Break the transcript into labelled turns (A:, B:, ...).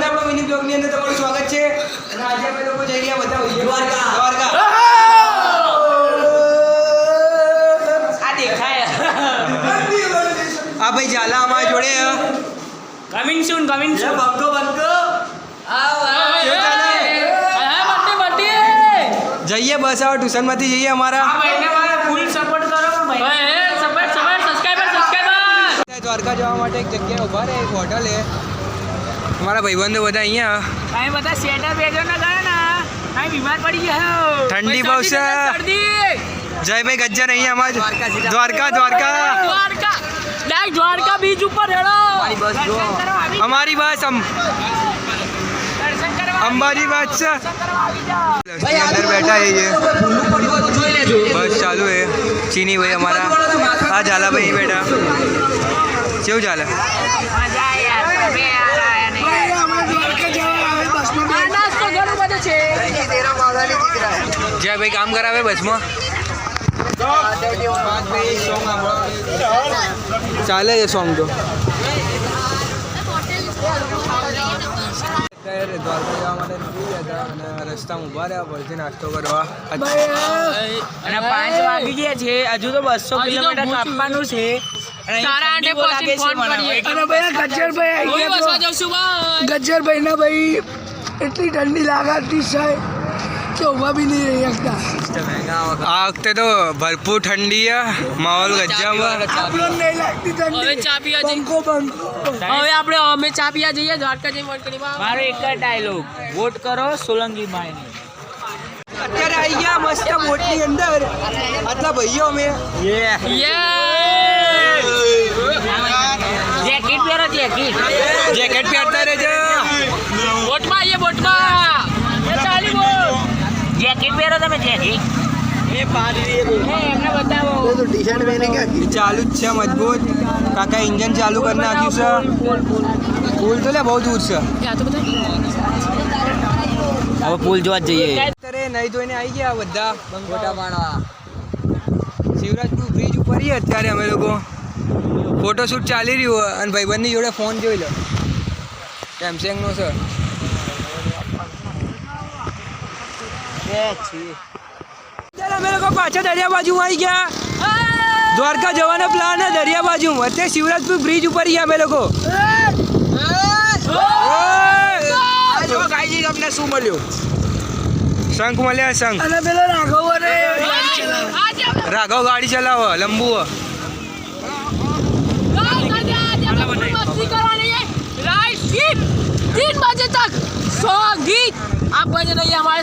A: આપણા મિની બ્લોગની અંદર તમારું સ્વાગત છે અને આજે અમે લોકો જઈ રહ્યા બધા દ્વારકા આ દેખાય આ ભાઈ ઝાલા અમારા જોડે
B: કમિંગ સૂન
A: બંકો જઈએ બસ આવો ટ્યુશનમાંથી જઈએ અમારા
B: ફૂલ સપોર્ટ કરો ભાઈ સબસ્ક્રાઇબર
A: દ્વારકા જવા માટે એક જગ્યાએ ઊભા રહે એક હોટલ છે અમારા ભાઈબંધો બધા અહીંયા
B: કાંઈ બધા સ્વેટર પહેર્યો ના ગયા ના કાંઈ બીમાર પડી ગયા
A: ઠંડી બહુ છે જયભાઈ ગજ્જર અહીંયા અમારા દ્વારકા
B: દ્વારકા બીચ ઉપર હેડો
A: અમારી બસ અંબાજી બસ છે બસની અંદર બેઠા છે બસ ચાલુ है ચીની ભાઈ અમારા આ ઝાલા ભાઈ બેઠા કેવું ચાલે જય ભાઈ કામ કરાવે બસમાં ચાલે છે સોંગ તો દ્વારકા જવા માટે નીકળી ગયા હતા અને રસ્તામાં ઊભા રહ્યા પછી નાસ્તો કરવા
B: અને 5 વાગી ગયા છે હજુ તો 200 કિલોમીટર કાપવાનું છે
C: ગજ્જરભાઈ ના ભાઈ એટલી ઠંડી લાગતી છે કે ઉભા બી નહીં રહી શકતા
A: આ વખતે તો ભરપૂર ઠંડી છે માહોલ ગજ્જામાં
C: આપણને નહીં લાગતી ઠંડી
B: હવે આપણે અમે ચા પીવા જઈએ દ્વારકા જઈ મારો એક જ ડાયલોગ વોટ કરો સોલંકી ભાઈને
A: અત્યારે આવી ગયા મસ્ત બોટની અંદર આટલા ભાઈઓ અમે
B: જેકેટ પહેરો
A: જેકેટ પહેરતા રહેજો
B: બોટમાં આવીએ બોટમાં જેકેટ પહેરો તમે જેકેટ એમને બતાવો
A: ચાલુ જ છે મજબૂત કાકા ઇન્જન ચાલુ કરી નાખ્યું છે પુલ તો લે બહુ દૂર છે
B: હવે પુલ જોવા જ જઈએ
A: અત્યારે નહીં ધોઈને આવી ગયા બધા બંગોટા માણવા શિવરાજપુર બ્રિજ ઉપર છીએ અત્યારે અમે લોકો ફોટોશૂટ ચાલી રહ્યું હોય અને ભાઈબંધની જોડે ફોન જોઈ લો સેમસંગનો છે અમે લોકો પાછા દરિયા બાજુ આવી ગયા દ્વારકા જવાનો પ્લાન છે દરિયા બાજુ અત્યારે શિવરાજપુર બ્રિજ ઉપર ગયા અમે લોકો તમને શું મળ્યું શંખ મળ્યા શંખ
C: અને પેલો
A: રાઘવ ગાડી ચલાવો લંબુ
B: रात 3 बजे तक संगीत आप बज रही है हमारे